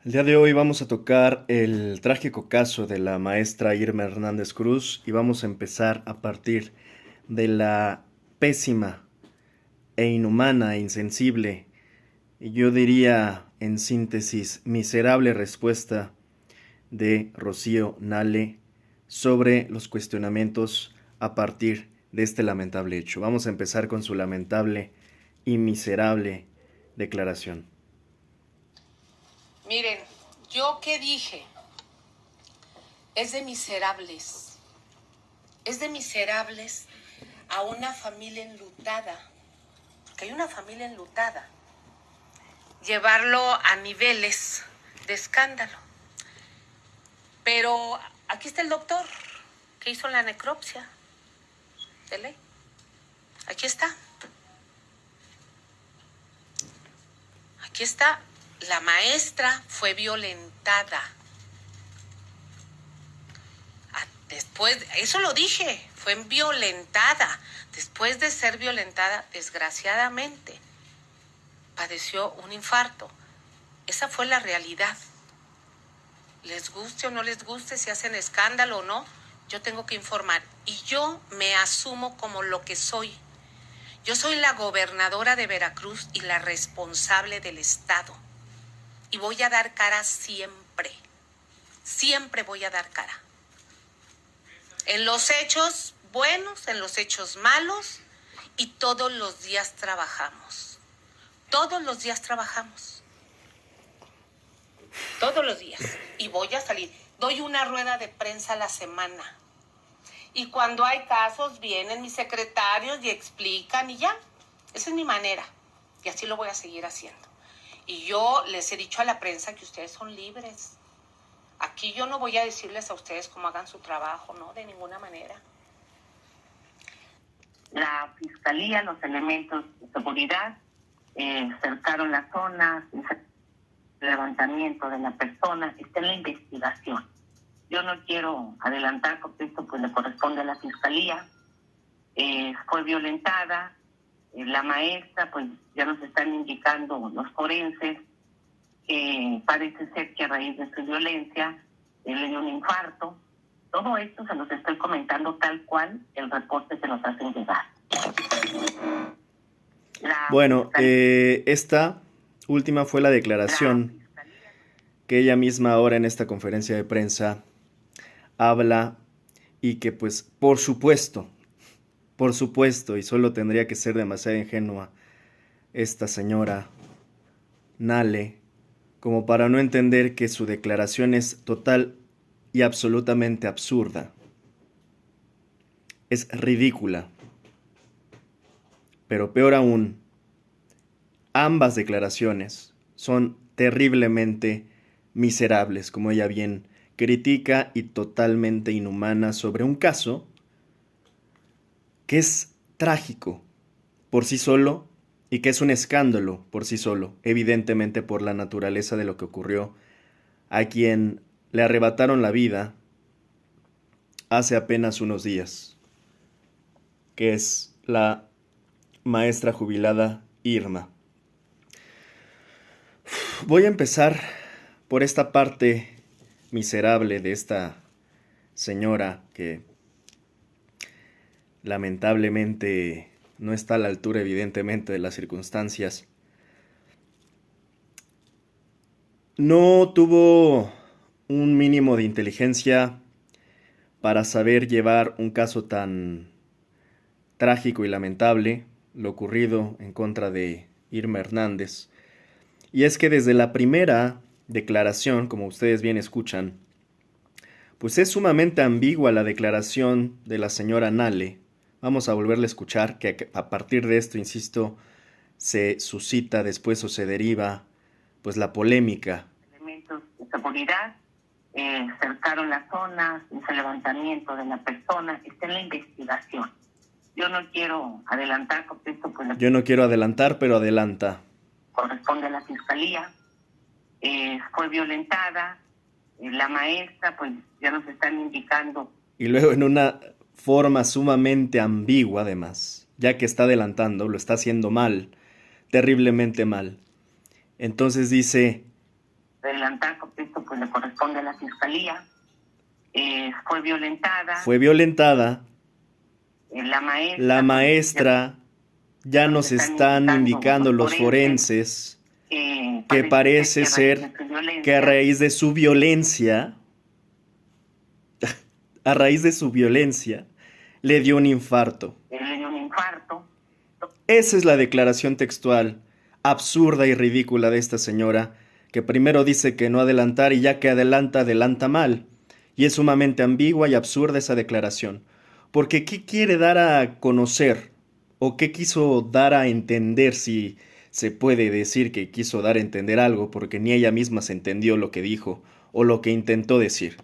El día de hoy vamos a tocar el trágico caso de la maestra Irma Hernández Cruz y vamos a empezar a partir de la pésima e inhumana e insensible, y yo diría en síntesis miserable respuesta de Rocío Nale sobre los cuestionamientos a partir de este lamentable hecho. Vamos a empezar con su lamentable y miserable declaración. Miren, ¿yo qué dije? Es de miserables. Es de miserables a una familia enlutada. Que hay una familia enlutada. Llevarlo a niveles de escándalo. Pero aquí está el doctor que hizo la necropsia de ley. Aquí está. Aquí está. La maestra fue violentada. Después, eso lo dije, fue violentada. Después de ser violentada, desgraciadamente, padeció un infarto. Esa fue la realidad. Les guste o no les guste, si hacen escándalo o no, yo tengo que informar. Y yo me asumo como lo que soy. Yo soy la gobernadora de Veracruz y la responsable del estado. Y voy a dar cara siempre. Siempre voy a dar cara. En los hechos buenos, en los hechos malos, y todos los días trabajamos. Todos los días trabajamos. Todos los días. Y voy a salir. Doy una rueda de prensa a la semana. Y cuando hay casos, vienen mis secretarios y explican y ya. Esa es mi manera. Y así lo voy a seguir haciendo. Y yo les he dicho a la prensa que ustedes son libres. Aquí yo no voy a decirles a ustedes cómo hagan su trabajo, no, de ninguna manera. La fiscalía, los elementos de seguridad, cercaron la zona, el levantamiento de la persona, está en la investigación. Yo no quiero adelantar porque esto pues le corresponde a la fiscalía. Fue violentada, la maestra, pues ya nos están indicando los forenses que parece ser que a raíz de su violencia le dio un infarto. Todo esto se los estoy comentando tal cual el reporte se nos hace llegar. Bueno, esta última fue la declaración que ella misma ahora en esta conferencia de prensa habla, y que pues por supuesto, y solo tendría que ser demasiado ingenua esta señora Nale como para no entender que su declaración es total y absolutamente absurda. Es ridícula. Pero peor aún, ambas declaraciones son terriblemente miserables, como ella bien critica, y totalmente inhumanas sobre un caso que es trágico por sí solo y que es un escándalo por sí solo, evidentemente por la naturaleza de lo que ocurrió a quien le arrebataron la vida hace apenas unos días, que es la maestra jubilada Irma. Voy a empezar por esta parte miserable de esta señora que lamentablemente no está a la altura, evidentemente, de las circunstancias. No tuvo un mínimo de inteligencia para saber llevar un caso tan trágico y lamentable, lo ocurrido en contra de Irma Hernández. Y es que desde la primera declaración, como ustedes bien escuchan, pues es sumamente ambigua la declaración de la señora Nale. Vamos a volverle a escuchar, que a partir de esto, insisto, se suscita después o se deriva pues la polémica. Elementos de seguridad cercaron la zona, hizo el levantamiento de la persona, está en la investigación. Yo no quiero adelantar porque esto pues Yo no quiero adelantar, pero adelanta. Corresponde a la fiscalía. Fue violentada, la maestra pues ya nos están indicando. Y luego en una forma sumamente ambigua además, ya que está adelantando, lo está haciendo mal, terriblemente mal. Entonces dice adelantar, porque esto pues le corresponde a la fiscalía. Fue violentada. Fue violentada. La maestra, ya nos están indicando los forenses que parece ser que a raíz de su violencia, le dio un infarto. Esa es la declaración textual, absurda y ridícula de esta señora, que primero dice que no adelantar y ya que adelanta, adelanta mal. Y es sumamente ambigua y absurda esa declaración. Porque ¿qué quiere dar a conocer? ¿O qué quiso dar a entender, si se puede decir que quiso dar a entender algo? Porque ni ella misma se entendió lo que dijo o lo que intentó decir.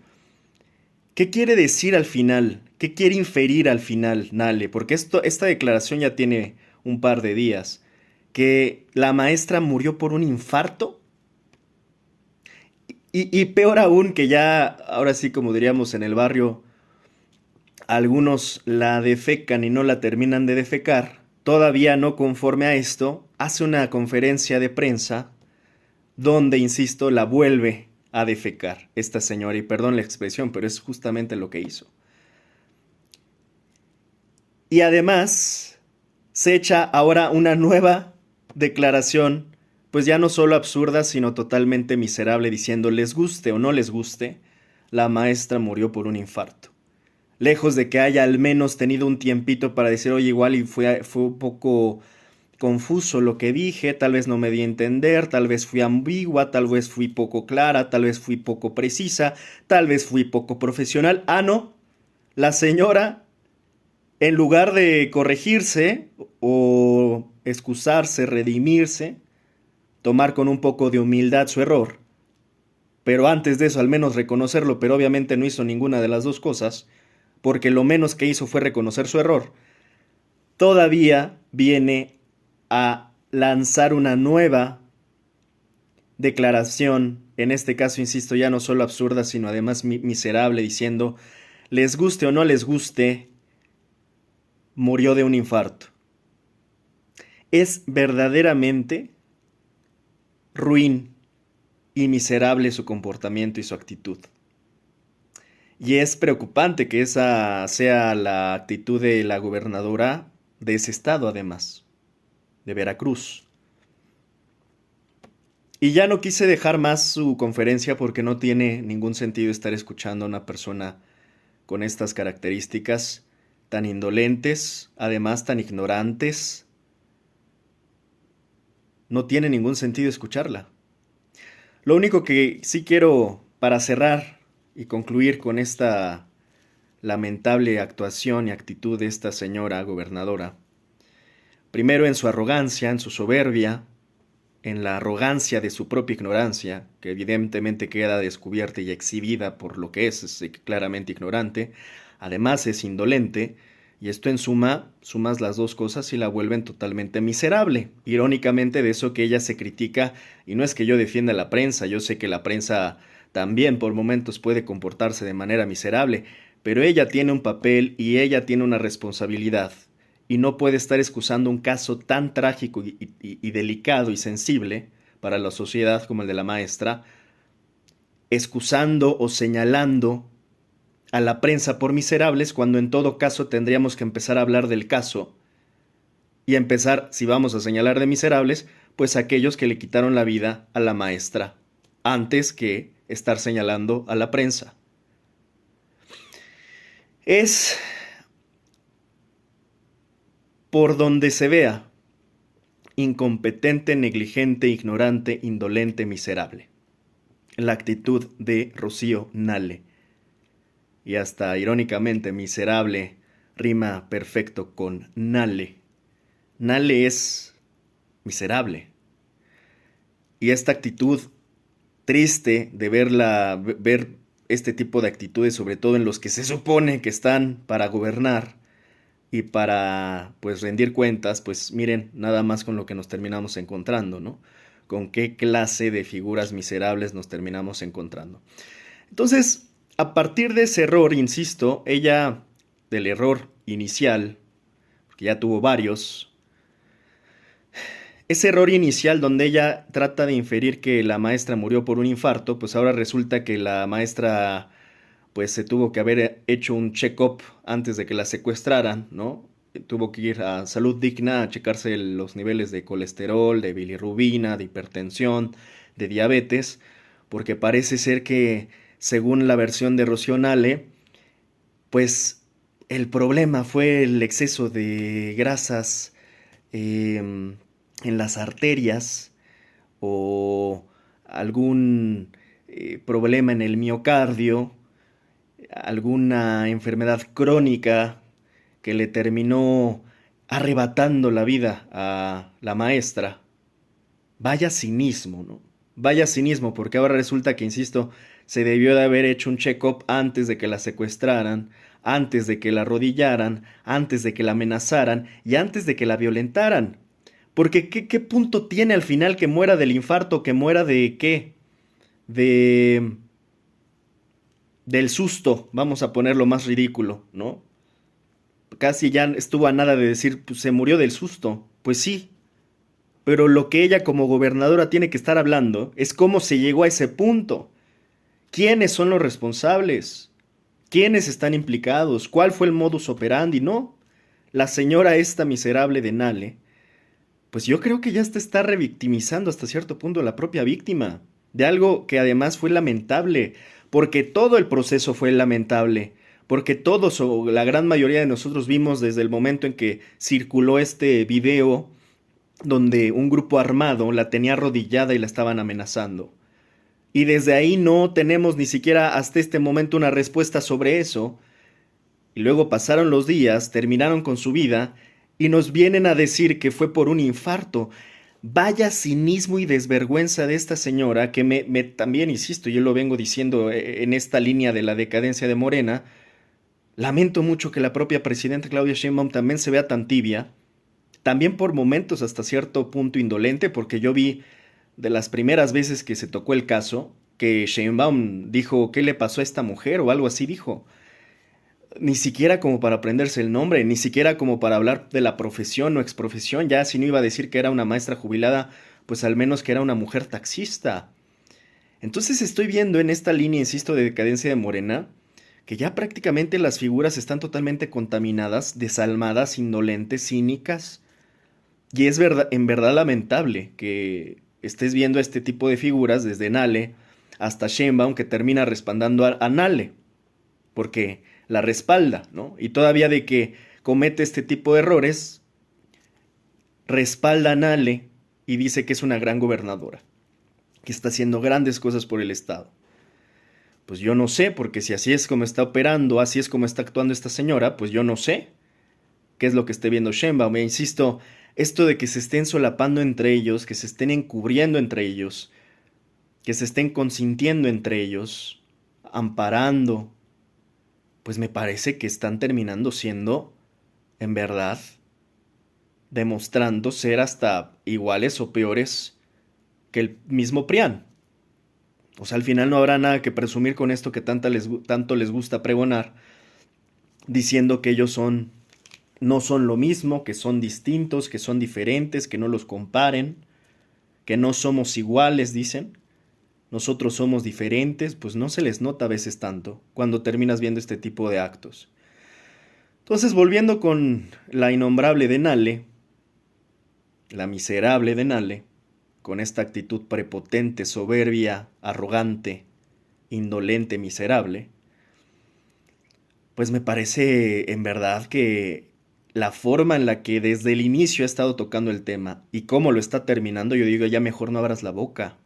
¿Qué quiere decir al final? ¿Qué quiere inferir al final, Nale? Porque esta declaración ya tiene un par de días. ¿Que la maestra murió por un infarto? Y peor aún, que ya, ahora sí, como diríamos en el barrio, algunos la defecan y no la terminan de defecar. Todavía no conforme a esto, hace una conferencia de prensa donde, insisto, la vuelve a defecar esta señora. Y perdón la expresión, pero es justamente lo que hizo. Y además se echa ahora una nueva declaración, pues ya no solo absurda, sino totalmente miserable, diciendo, les guste o no les guste, la maestra murió por un infarto. Lejos de que haya al menos tenido un tiempito para decir, oye, igual y fue un poco confuso lo que dije, tal vez no me di a entender, tal vez fui ambigua, tal vez fui poco clara, tal vez fui poco precisa, tal vez fui poco profesional. Ah, no, la señora, en lugar de corregirse o excusarse, redimirse, tomar con un poco de humildad su error, pero antes de eso al menos reconocerlo, pero obviamente no hizo ninguna de las dos cosas, porque lo menos que hizo fue reconocer su error, todavía viene a lanzar una nueva declaración, en este caso, insisto, ya no solo absurda, sino además miserable, diciendo, les guste o no les guste, murió de un infarto. Es verdaderamente ruin y miserable su comportamiento y su actitud. Y es preocupante que esa sea la actitud de la gobernadora de ese estado, además, de Veracruz. Y ya no quise dejar más su conferencia porque no tiene ningún sentido estar escuchando a una persona con estas características tan indolentes, además tan ignorantes. No tiene ningún sentido escucharla. Lo único que sí quiero, para cerrar y concluir con esta lamentable actuación y actitud de esta señora gobernadora, primero en su arrogancia, en su soberbia, en la arrogancia de su propia ignorancia, que evidentemente queda descubierta y exhibida por lo que es claramente ignorante, además es indolente, y esto en suma, sumas las dos cosas y la vuelven totalmente miserable. Irónicamente de eso que ella se critica, y no es que yo defienda a la prensa, yo sé que la prensa también por momentos puede comportarse de manera miserable, pero ella tiene un papel y ella tiene una responsabilidad, y no puede estar excusando un caso tan trágico y delicado y sensible para la sociedad como el de la maestra, excusando o señalando a la prensa por miserables, cuando en todo caso tendríamos que empezar a hablar del caso y empezar, si vamos a señalar de miserables, pues aquellos que le quitaron la vida a la maestra, antes que estar señalando a la prensa. Es, por donde se vea, incompetente, negligente, ignorante, indolente, miserable. La actitud de Rocío Nale. Y hasta irónicamente miserable rima perfecto con Nale. Nale es miserable. Y esta actitud triste de ver este tipo de actitudes, sobre todo en los que se supone que están para gobernar y para pues rendir cuentas, pues miren nada más con lo que nos terminamos encontrando, ¿no? Con qué clase de figuras miserables nos terminamos encontrando. Entonces, a partir de ese error, insisto, ella, del error inicial, porque ya tuvo varios, ese error inicial donde ella trata de inferir que la maestra murió por un infarto, pues ahora resulta que la maestra pues se tuvo que haber hecho un check-up antes de que la secuestraran, ¿no? Tuvo que ir a Salud Digna a checarse los niveles de colesterol, de bilirrubina, de hipertensión, de diabetes, porque parece ser que, según la versión de Rocío Nale, pues el problema fue el exceso de grasas en las arterias o algún problema en el miocardio, alguna enfermedad crónica que le terminó arrebatando la vida a la maestra. Vaya cinismo, ¿no? Vaya cinismo, porque ahora resulta que, insisto, se debió de haber hecho un check-up antes de que la secuestraran, antes de que la arrodillaran, antes de que la amenazaran y antes de que la violentaran. Porque ¿qué punto tiene al final que muera del infarto, que muera de qué? De... del susto, vamos a ponerlo más ridículo, ¿no? Casi ya estuvo a nada de decir, pues se murió del susto. Pues sí, pero lo que ella como gobernadora tiene que estar hablando es cómo se llegó a ese punto. ¿Quiénes son los responsables? ¿Quiénes están implicados? ¿Cuál fue el modus operandi? No, la señora esta miserable de Nale, pues yo creo que ya se está revictimizando hasta cierto punto a la propia víctima, de algo que además fue lamentable, porque todo el proceso fue lamentable, porque todos o la gran mayoría de nosotros vimos desde el momento en que circuló este video donde un grupo armado la tenía arrodillada y la estaban amenazando. Y desde ahí no tenemos ni siquiera hasta este momento una respuesta sobre eso. Y luego pasaron los días, terminaron con su vida y nos vienen a decir que fue por un infarto. Vaya cinismo y desvergüenza de esta señora que también, insisto, yo lo vengo diciendo en esta línea de la decadencia de Morena. Lamento mucho que la propia presidenta Claudia Sheinbaum también se vea tan tibia, también por momentos hasta cierto punto indolente, porque yo vi de las primeras veces que se tocó el caso, que Sheinbaum dijo, ¿qué le pasó a esta mujer? O algo así dijo. Ni siquiera como para aprenderse el nombre, ni siquiera como para hablar de la profesión o exprofesión, ya si no iba a decir que era una maestra jubilada, pues al menos que era una mujer taxista. Entonces estoy viendo en esta línea, insisto, de decadencia de Morena, que ya prácticamente las figuras están totalmente contaminadas, desalmadas, indolentes, cínicas. Y es en verdad lamentable que estés viendo este tipo de figuras, desde Nale hasta Sheinbaum, que termina respaldando a Nale, porque la respalda, ¿no? Y todavía de que comete este tipo de errores, respalda a Nale y dice que es una gran gobernadora, que está haciendo grandes cosas por el Estado. Pues yo no sé, porque si así es como está operando, así es como está actuando esta señora, pues yo no sé qué es lo que esté viendo Sheinbaum. E insisto, esto de que se estén solapando entre ellos, que se estén encubriendo entre ellos, que se estén consintiendo entre ellos, amparando, pues me parece que están terminando siendo, en verdad, demostrando ser hasta iguales o peores que el mismo PRIAN. O sea, al final no habrá nada que presumir con esto que tanto les gusta pregonar, diciendo que ellos no son lo mismo, que son distintos, que son diferentes, que no los comparen, que no somos iguales, dicen. Nosotros somos diferentes, pues no se les nota a veces tanto cuando terminas viendo este tipo de actos. Entonces, volviendo con la innombrable de Nale, la miserable de Nale, con esta actitud prepotente, soberbia, arrogante, indolente, miserable, pues me parece en verdad que la forma en la que desde el inicio ha estado tocando el tema y cómo lo está terminando, yo digo, ya mejor no abras la boca.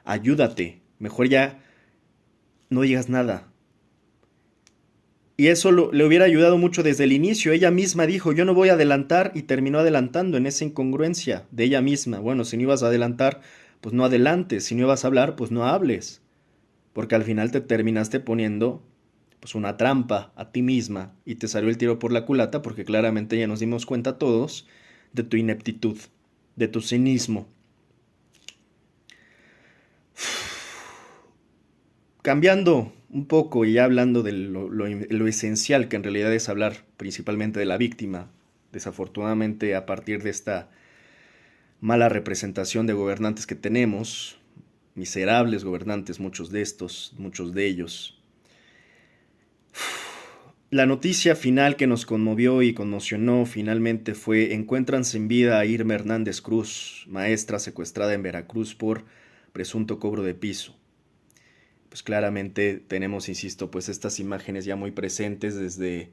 Ayúdate, mejor ya no digas nada. Y eso le hubiera ayudado mucho desde el inicio. Ella misma dijo, yo no voy a adelantar, y terminó adelantando en esa incongruencia de ella misma. Bueno, si no ibas a adelantar, pues no adelantes. Si no ibas a hablar, pues no hables. Porque al final te terminaste poniendo pues una trampa a ti misma y te salió el tiro por la culata, porque claramente ya nos dimos cuenta todos de tu ineptitud, de tu cinismo. Cambiando un poco y ya hablando de lo esencial, que en realidad es hablar principalmente de la víctima, desafortunadamente a partir de esta mala representación de gobernantes que tenemos, miserables gobernantes, muchos de ellos. La noticia final que nos conmovió y conmocionó finalmente fue: encuentran sin vida a Irma Hernández Cruz, maestra secuestrada en Veracruz por presunto cobro de piso. Pues claramente tenemos, insisto, pues estas imágenes ya muy presentes desde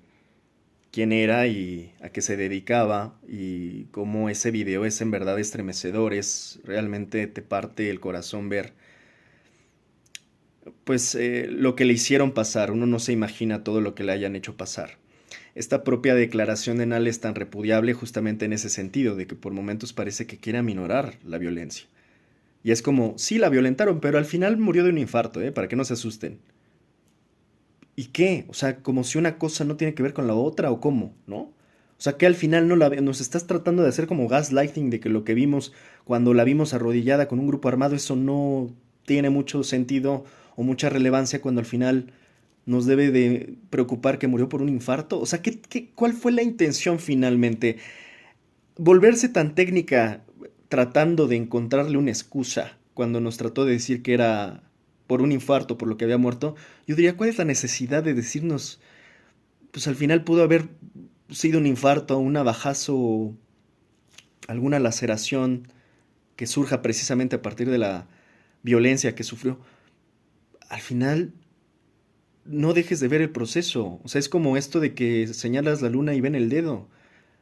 quién era y a qué se dedicaba, y cómo ese video es en verdad estremecedor. Realmente te parte el corazón ver pues lo que le hicieron pasar. Uno no se imagina todo lo que le hayan hecho pasar. Esta propia declaración de Nale es tan repudiable justamente en ese sentido, de que por momentos parece que quiere aminorar la violencia. Y es como, sí, la violentaron, pero al final murió de un infarto, para que no se asusten. ¿Y qué? O sea, como si una cosa no tiene que ver con la otra, ¿o cómo? ¿No? O sea, que al final nos estás tratando de hacer como gaslighting, de que lo que vimos cuando la vimos arrodillada con un grupo armado, eso no tiene mucho sentido o mucha relevancia, cuando al final nos debe de preocupar que murió por un infarto. O sea, ¿cuál fue la intención finalmente? Volverse tan técnica tratando de encontrarle una excusa cuando nos trató de decir que era por un infarto, por lo que había muerto. Yo diría, ¿cuál es la necesidad de decirnos, pues al final pudo haber sido un infarto, un navajazo, alguna laceración que surja precisamente a partir de la violencia que sufrió? Al final, no dejes de ver el proceso. O sea, es como esto de que señalas la luna y ven el dedo.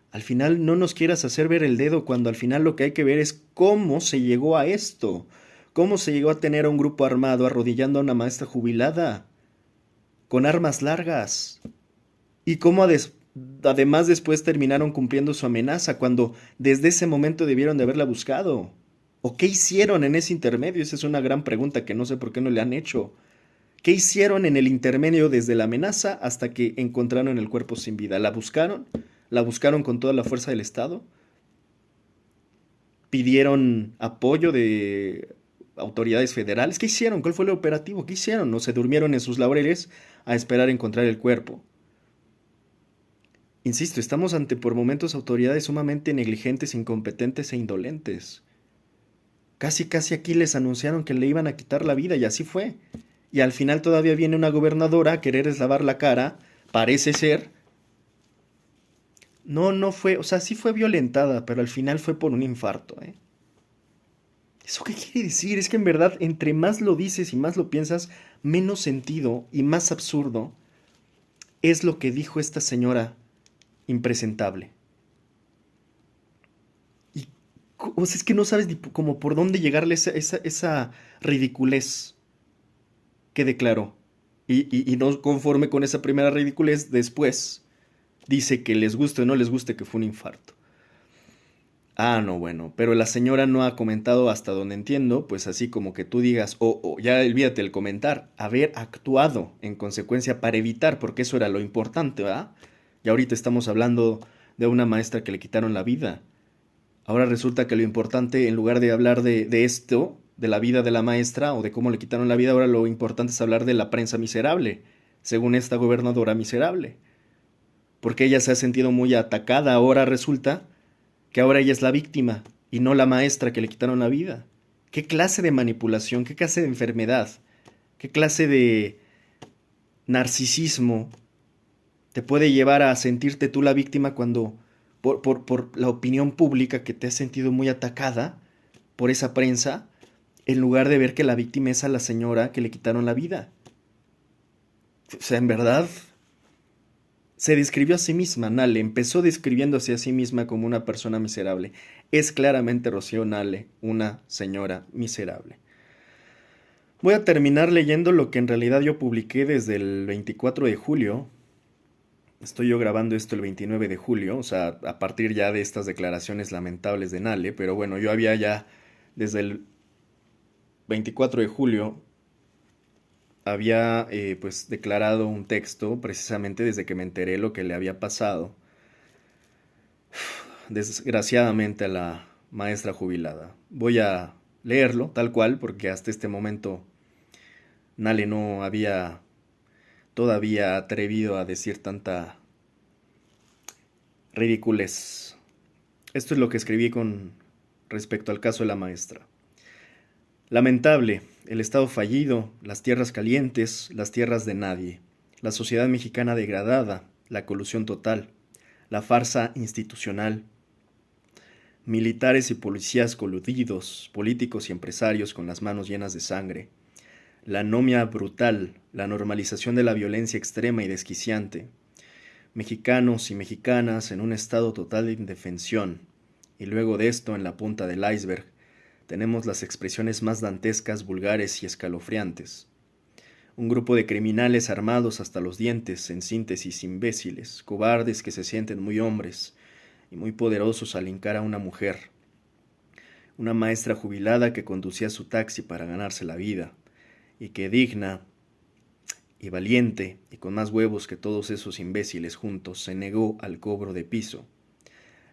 Al final no nos quieras hacer ver el dedo, cuando al final lo que hay que ver es cómo se llegó a esto. Cómo se llegó a tener a un grupo armado arrodillando a una maestra jubilada con armas largas. Y cómo además después terminaron cumpliendo su amenaza, cuando desde ese momento debieron de haberla buscado. ¿O qué hicieron en ese intermedio? Esa es una gran pregunta que no sé por qué no le han hecho. ¿Qué hicieron en el intermedio desde la amenaza hasta que encontraron el cuerpo sin vida? ¿La buscaron? ¿La buscaron con toda la fuerza del Estado? ¿Pidieron apoyo de autoridades federales? ¿Qué hicieron? ¿Cuál fue el operativo? ¿Qué hicieron? ¿No se durmieron en sus laureles a esperar encontrar el cuerpo? Insisto, estamos ante por momentos autoridades sumamente negligentes, incompetentes e indolentes. Casi aquí les anunciaron que le iban a quitar la vida, y así fue. Y al final todavía viene una gobernadora a quererles lavar la cara, parece ser. No fue, o sea, sí fue violentada, pero al final fue por un infarto, ¿eh? ¿Eso qué quiere decir? Es que en verdad, entre más lo dices y más lo piensas, menos sentido y más absurdo es lo que dijo esta señora impresentable. Y, o sea, es que no sabes ni como por dónde llegarle esa ridiculez que declaró. Y no conforme con esa primera ridiculez, después dice que les guste o no les guste que fue un infarto. Ah, no, bueno, pero la señora no ha comentado, hasta donde entiendo, pues así como que tú digas, ya olvídate el comentar, haber actuado en consecuencia para evitar, porque eso era lo importante, ¿verdad? Y ahorita estamos hablando de una maestra que le quitaron la vida. Ahora resulta que lo importante, en lugar de hablar de esto, de la vida de la maestra o de cómo le quitaron la vida, ahora lo importante es hablar de la prensa miserable, según esta gobernadora miserable. Porque ella se ha sentido muy atacada. Ahora resulta que ahora ella es la víctima y no la maestra que le quitaron la vida. ¿Qué clase de manipulación? ¿Qué clase de enfermedad? ¿Qué clase de narcisismo te puede llevar a sentirte tú la víctima cuando por la opinión pública, que te has sentido muy atacada por esa prensa, en lugar de ver que la víctima es a la señora que le quitaron la vida? O sea, en verdad, se describió a sí misma. Nale empezó describiéndose a sí misma como una persona miserable. Es claramente Rocío Nale, una señora miserable. Voy a terminar leyendo lo que en realidad yo publiqué desde el 24 de julio. Estoy yo grabando esto el 29 de julio, o sea, a partir ya de estas declaraciones lamentables de Nale, pero bueno, yo había ya desde el 24 de julio había pues declarado un texto precisamente desde que me enteré lo que le había pasado, desgraciadamente, a la maestra jubilada. Voy a leerlo tal cual, porque hasta este momento Nale no había todavía atrevido a decir tanta ridiculez. Esto es lo que escribí con respecto al caso de la maestra. Lamentable, el Estado fallido, las tierras calientes, las tierras de nadie, la sociedad mexicana degradada, la colusión total, la farsa institucional, militares y policías coludidos, políticos y empresarios con las manos llenas de sangre, la anomia brutal, la normalización de la violencia extrema y desquiciante, mexicanos y mexicanas en un estado total de indefensión, y luego de esto, en la punta del iceberg, tenemos las expresiones más dantescas, vulgares y escalofriantes. Un grupo de criminales armados hasta los dientes, en síntesis imbéciles, cobardes que se sienten muy hombres y muy poderosos al hincar a una mujer. Una maestra jubilada que conducía su taxi para ganarse la vida, y que digna y valiente y con más huevos que todos esos imbéciles juntos se negó al cobro de piso.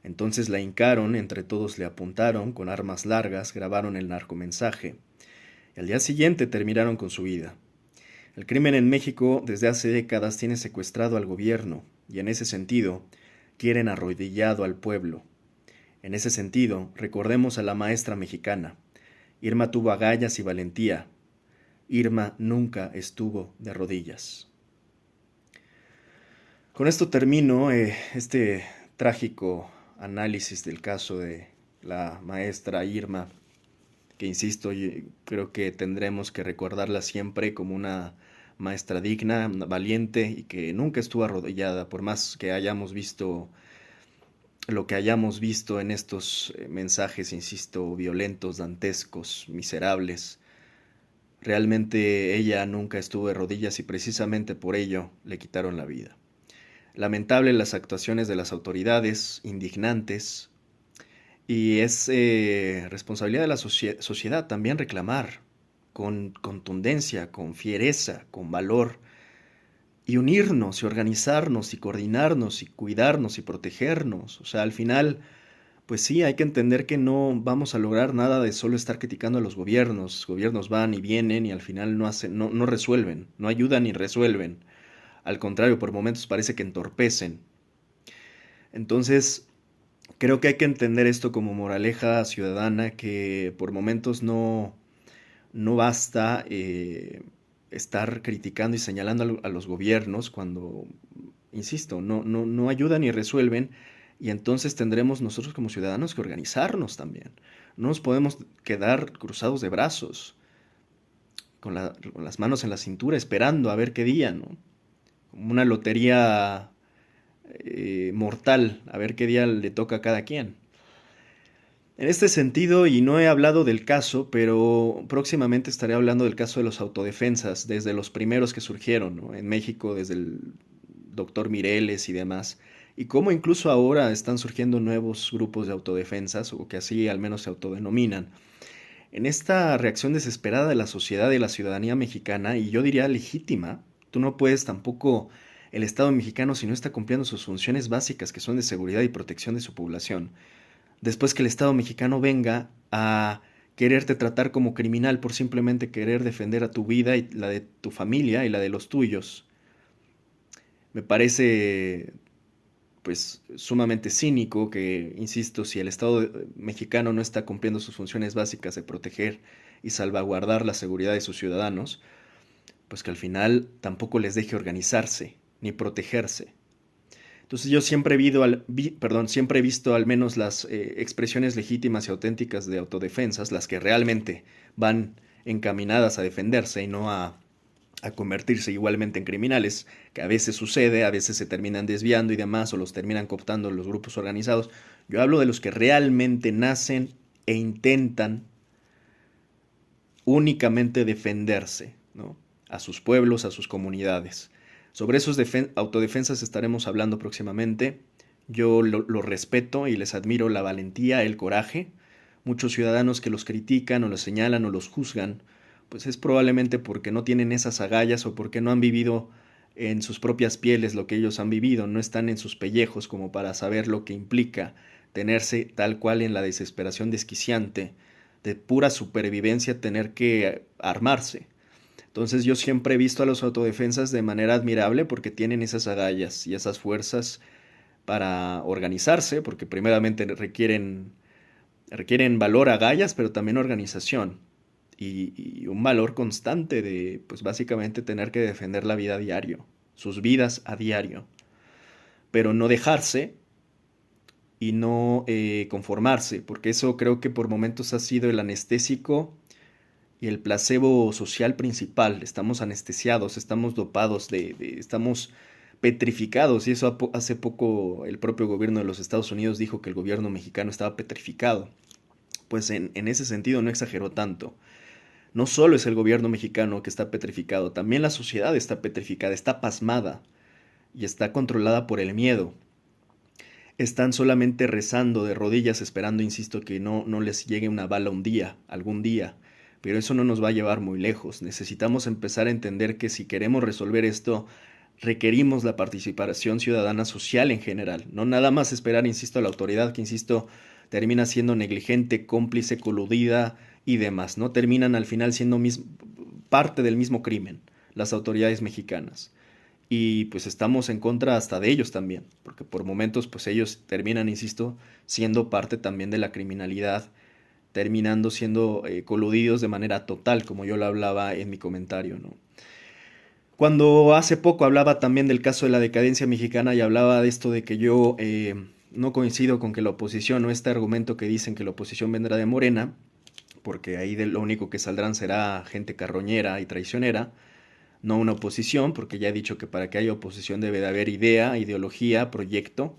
Entonces la hincaron, entre todos le apuntaron, con armas largas grabaron el narcomensaje, y al día siguiente terminaron con su vida. El crimen en México desde hace décadas tiene secuestrado al gobierno, y en ese sentido quieren arrodillado al pueblo. En ese sentido, recordemos a la maestra mexicana. Irma tuvo agallas y valentía. Irma nunca estuvo de rodillas. Con esto termino este trágico análisis del caso de la maestra Irma, que insisto, creo que tendremos que recordarla siempre como una maestra digna, valiente y que nunca estuvo arrodillada, por más que hayamos visto lo que hayamos visto en estos mensajes, insisto, violentos, dantescos, miserables. Realmente ella nunca estuvo de rodillas y precisamente por ello le quitaron la vida. Lamentable las actuaciones de las autoridades, indignantes, y es responsabilidad de la sociedad también reclamar con contundencia, con fiereza, con valor, y unirnos y organizarnos y coordinarnos y cuidarnos y protegernos. O sea, al final, pues sí, hay que entender que no vamos a lograr nada de solo estar criticando a los gobiernos. Los gobiernos van y vienen y al final no resuelven, no ayudan ni resuelven. Al contrario, por momentos parece que entorpecen. Entonces, creo que hay que entender esto como moraleja ciudadana, que por momentos no basta estar criticando y señalando a los gobiernos cuando, insisto, no ayudan ni resuelven, y entonces tendremos nosotros como ciudadanos que organizarnos también. No nos podemos quedar cruzados de brazos, con las manos en la cintura, esperando a ver qué día, ¿no? Como una lotería mortal, a ver qué día le toca a cada quien. En este sentido, y no he hablado del caso, pero próximamente estaré hablando del caso de los autodefensas, desde los primeros que surgieron, ¿no?, en México, desde el doctor Mireles y demás, y cómo incluso ahora están surgiendo nuevos grupos de autodefensas, o que así al menos se autodenominan. En esta reacción desesperada de la sociedad y de la ciudadanía mexicana, y yo diría legítima, tú no puedes tampoco, el Estado mexicano, si no está cumpliendo sus funciones básicas, que son de seguridad y protección de su población, después que el Estado mexicano venga a quererte tratar como criminal por simplemente querer defender a tu vida y la de tu familia y la de los tuyos, me parece pues sumamente cínico que, insisto, si el Estado mexicano no está cumpliendo sus funciones básicas de proteger y salvaguardar la seguridad de sus ciudadanos, pues que al final tampoco les deje organizarse ni protegerse. Entonces yo siempre he visto al menos las expresiones legítimas y auténticas de autodefensas, las que realmente van encaminadas a defenderse y no a convertirse igualmente en criminales, que a veces sucede, a veces se terminan desviando y demás, o los terminan cooptando los grupos organizados. Yo hablo de los que realmente nacen e intentan únicamente defenderse, ¿no?, a sus pueblos, a sus comunidades. Sobre esos autodefensas estaremos hablando próximamente. Yo lo respeto y les admiro la valentía, el coraje. Muchos ciudadanos que los critican o los señalan o los juzgan, pues es probablemente porque no tienen esas agallas o porque no han vivido en sus propias pieles lo que ellos han vivido, no están en sus pellejos como para saber lo que implica tenerse tal cual en la desesperación desquiciante, de pura supervivencia, tener que armarse. Entonces yo siempre he visto a los autodefensas de manera admirable porque tienen esas agallas y esas fuerzas para organizarse, porque primeramente requieren Requieren valor, agallas, pero también organización y un valor constante de, pues básicamente tener que defender la vida a diario, sus vidas a diario, pero no dejarse y no conformarse, porque eso creo que por momentos ha sido el anestésico y el placebo social principal. Estamos anestesiados, estamos dopados, estamos petrificados, y eso hace poco el propio gobierno de los Estados Unidos dijo que el gobierno mexicano estaba petrificado. Pues en ese sentido no exageró tanto. No solo es el gobierno mexicano que está petrificado, también la sociedad está petrificada, está pasmada y está controlada por el miedo. Están solamente rezando de rodillas esperando, insisto, que no les llegue una bala un día, algún día. Pero eso no nos va a llevar muy lejos. Necesitamos empezar a entender que si queremos resolver esto, requerimos la participación ciudadana social en general. No nada más esperar, insisto, a la autoridad, que insisto, termina siendo negligente, cómplice, coludida y demás, ¿no? Terminan al final siendo parte del mismo crimen, las autoridades mexicanas. Y pues estamos en contra hasta de ellos también, porque por momentos pues ellos terminan, insisto, siendo parte también de la criminalidad, terminando siendo coludidos de manera total, como yo lo hablaba en mi comentario, ¿no? Cuando hace poco hablaba también del caso de la decadencia mexicana y hablaba de esto de que yo no coincido con que la oposición, o este argumento que dicen que la oposición vendrá de Morena, porque ahí de lo único que saldrán será gente carroñera y traicionera, no una oposición, porque ya he dicho que para que haya oposición debe de haber idea, ideología, proyecto.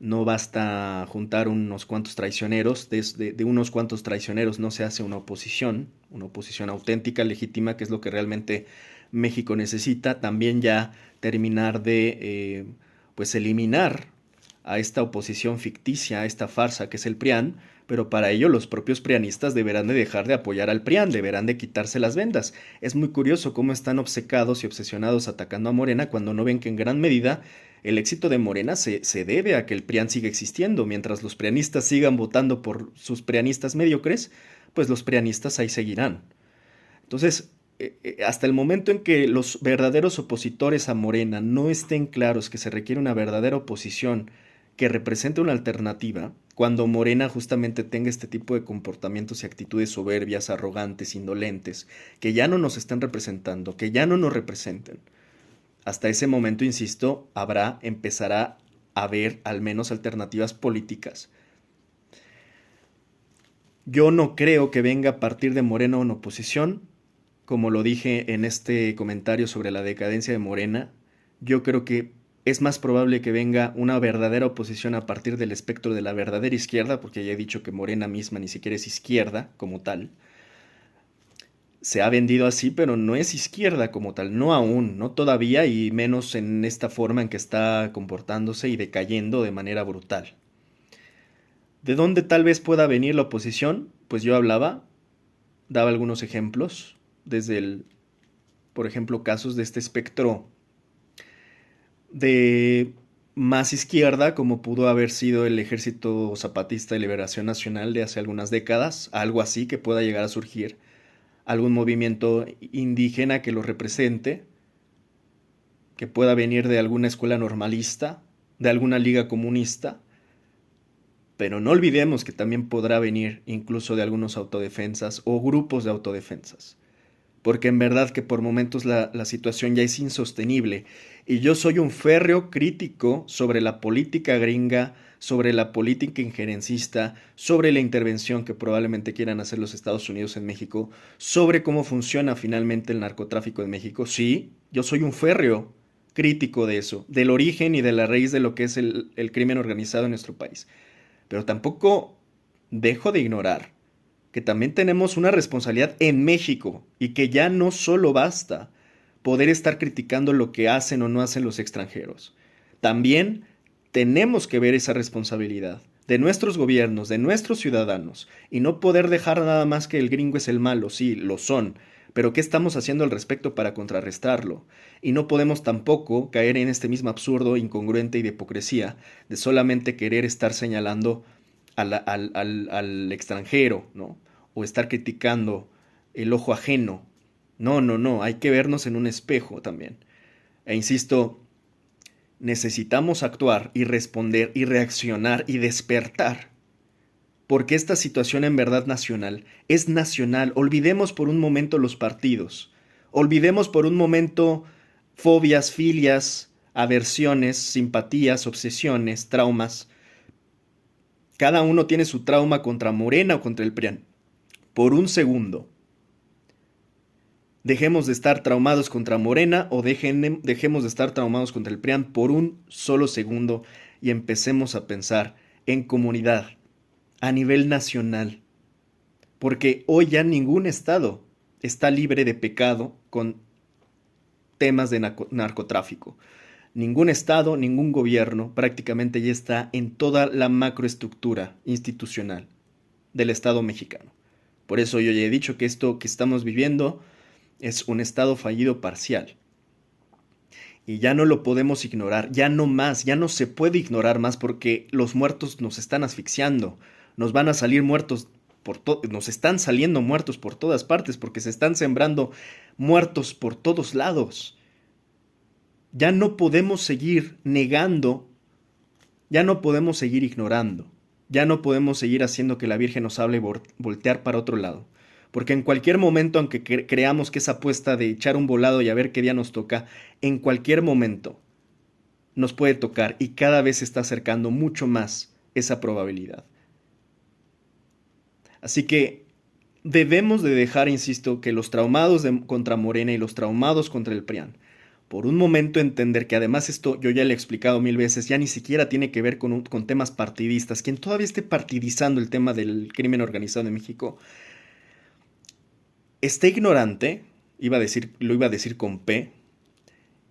No basta juntar unos cuantos traicioneros, de unos cuantos traicioneros no se hace una oposición auténtica, legítima, que es lo que realmente México necesita. También ya terminar de pues eliminar a esta oposición ficticia, a esta farsa que es el PRIAN, pero para ello los propios prianistas deberán de dejar de apoyar al PRIAN, deberán de quitarse las vendas. Es muy curioso cómo están obcecados y obsesionados atacando a Morena cuando no ven que en gran medida el éxito de Morena se debe a que el PRIAN siga existiendo. Mientras los prianistas sigan votando por sus prianistas mediocres, pues los prianistas ahí seguirán. Entonces, hasta el momento en que los verdaderos opositores a Morena no estén claros que se requiere una verdadera oposición que represente una alternativa, cuando Morena justamente tenga este tipo de comportamientos y actitudes soberbias, arrogantes, indolentes, que ya no nos están representando, que ya no nos representen, hasta ese momento, insisto, empezará a haber al menos alternativas políticas. Yo no creo que venga a partir de Morena una oposición, como lo dije en este comentario sobre la decadencia de Morena. Yo creo que es más probable que venga una verdadera oposición a partir del espectro de la verdadera izquierda, porque ya he dicho que Morena misma ni siquiera es izquierda como tal. Se ha vendido así, pero no es izquierda como tal, no aún, no todavía, y menos en esta forma en que está comportándose y decayendo de manera brutal. ¿De dónde tal vez pueda venir la oposición? Pues yo daba algunos ejemplos, por ejemplo, casos de este espectro de más izquierda, como pudo haber sido el Ejército Zapatista de Liberación Nacional de hace algunas décadas, algo así que pueda llegar a surgir, algún movimiento indígena que lo represente, que pueda venir de alguna escuela normalista, de alguna liga comunista, pero no olvidemos que también podrá venir incluso de algunos autodefensas o grupos de autodefensas, porque en verdad que por momentos la situación ya es insostenible, y yo soy un férreo crítico sobre la política gringa, sobre la política injerencista, sobre la intervención que probablemente quieran hacer los Estados Unidos en México, sobre cómo funciona finalmente el narcotráfico en México. Sí, yo soy un férreo crítico de eso, del origen y de la raíz de lo que es el crimen organizado en nuestro país. Pero tampoco dejo de ignorar que también tenemos una responsabilidad en México y que ya no solo basta poder estar criticando lo que hacen o no hacen los extranjeros. También tenemos que ver esa responsabilidad de nuestros gobiernos, de nuestros ciudadanos, y no poder dejar nada más que el gringo es el malo. Sí, lo son, pero ¿qué estamos haciendo al respecto para contrarrestarlo? Y no podemos tampoco caer en este mismo absurdo, incongruente y de hipocresía de solamente querer estar señalando al extranjero, ¿no? O estar criticando el ojo ajeno. No, no, no, hay que vernos en un espejo también. E insisto, necesitamos actuar y responder y reaccionar y despertar porque esta situación en verdad nacional es nacional. Olvidemos por un momento los partidos, olvidemos por un momento fobias, filias, aversiones, simpatías, obsesiones, traumas. Cada uno tiene su trauma contra Morena o contra el PRIAN. Por un segundo, dejemos de estar traumados contra Morena o dejemos de estar traumados contra el PRIAN por un solo segundo y empecemos a pensar en comunidad, a nivel nacional. Porque hoy ya ningún estado está libre de pecado con temas de narcotráfico. Ningún estado, ningún gobierno prácticamente ya está en toda la macroestructura institucional del Estado mexicano. Por eso yo ya he dicho que esto que estamos viviendo es un estado fallido parcial. Y ya no lo podemos ignorar, ya no más, ya no se puede ignorar más porque los muertos nos están asfixiando, nos van a salir muertos nos están saliendo muertos por todas partes porque se están sembrando muertos por todos lados. Ya no podemos seguir negando, ya no podemos seguir ignorando, ya no podemos seguir haciendo que la Virgen nos hable y voltear para otro lado. Porque en cualquier momento, aunque creamos que esa apuesta de echar un volado y a ver qué día nos toca, en cualquier momento nos puede tocar y cada vez se está acercando mucho más esa probabilidad. Así que debemos de dejar, insisto, que los traumados contra Morena y los traumados contra el PRIAN, por un momento entender que además esto, yo ya le he explicado 1000 veces, ya ni siquiera tiene que ver con temas partidistas. Quien todavía esté partidizando el tema del crimen organizado en México, está ignorante, lo iba a decir con P,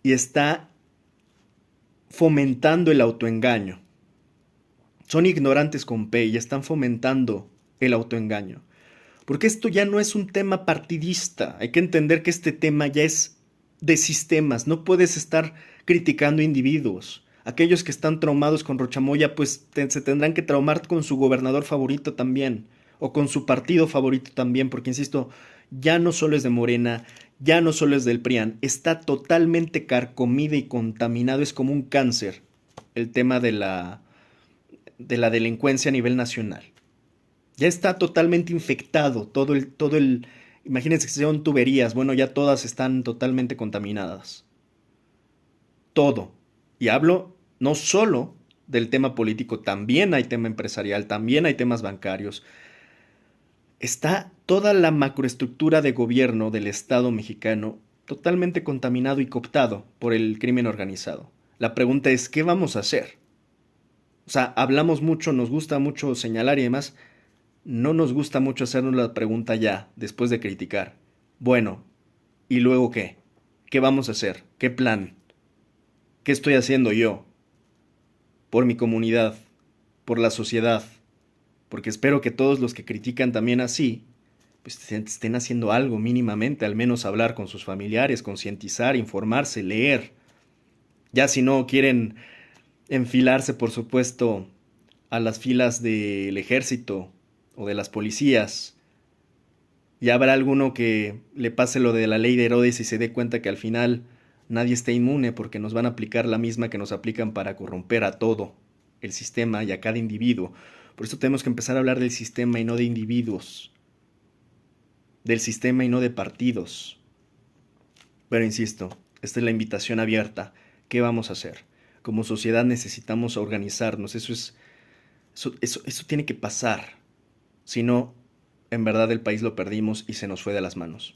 y está fomentando el autoengaño. Son ignorantes con P y están fomentando el autoengaño. Porque esto ya no es un tema partidista. Hay que entender que este tema ya es de sistemas. No puedes estar criticando individuos. Aquellos que están traumados con Rochamoya, pues se tendrán que traumar con su gobernador favorito también. O con su partido favorito también. Porque, insisto, ya no solo es de Morena, ya no solo es del PRIAN. Está totalmente carcomido y contaminado. Es como un cáncer el tema de la delincuencia a nivel nacional. Ya está totalmente infectado todo el, imagínense que son tuberías, bueno, ya todas están totalmente contaminadas. Todo. Y hablo no solo del tema político, también hay tema empresarial, también hay temas bancarios. Está toda la macroestructura de gobierno del Estado mexicano totalmente contaminado y cooptado por el crimen organizado. La pregunta es, ¿qué vamos a hacer? O sea, hablamos mucho, nos gusta mucho señalar y demás. No nos gusta mucho hacernos la pregunta ya, después de criticar. Bueno, ¿y luego qué? ¿Qué vamos a hacer? ¿Qué plan? ¿Qué estoy haciendo yo? Por mi comunidad, por la sociedad. Porque espero que todos los que critican también así, pues estén haciendo algo mínimamente, al menos hablar con sus familiares, concientizar, informarse, leer. Ya si no quieren enfilarse, por supuesto, a las filas del ejército o de las policías, y habrá alguno que le pase lo de la ley de Herodes y se dé cuenta que al final nadie está inmune porque nos van a aplicar la misma que nos aplican para corromper a todo el sistema y a cada individuo. Por eso tenemos que empezar a hablar del sistema y no de individuos, del sistema y no de partidos. Pero insisto, esta es la invitación abierta. ¿Qué vamos a hacer? Como sociedad necesitamos organizarnos. Eso tiene que pasar. Si no, en verdad el país lo perdimos y se nos fue de las manos.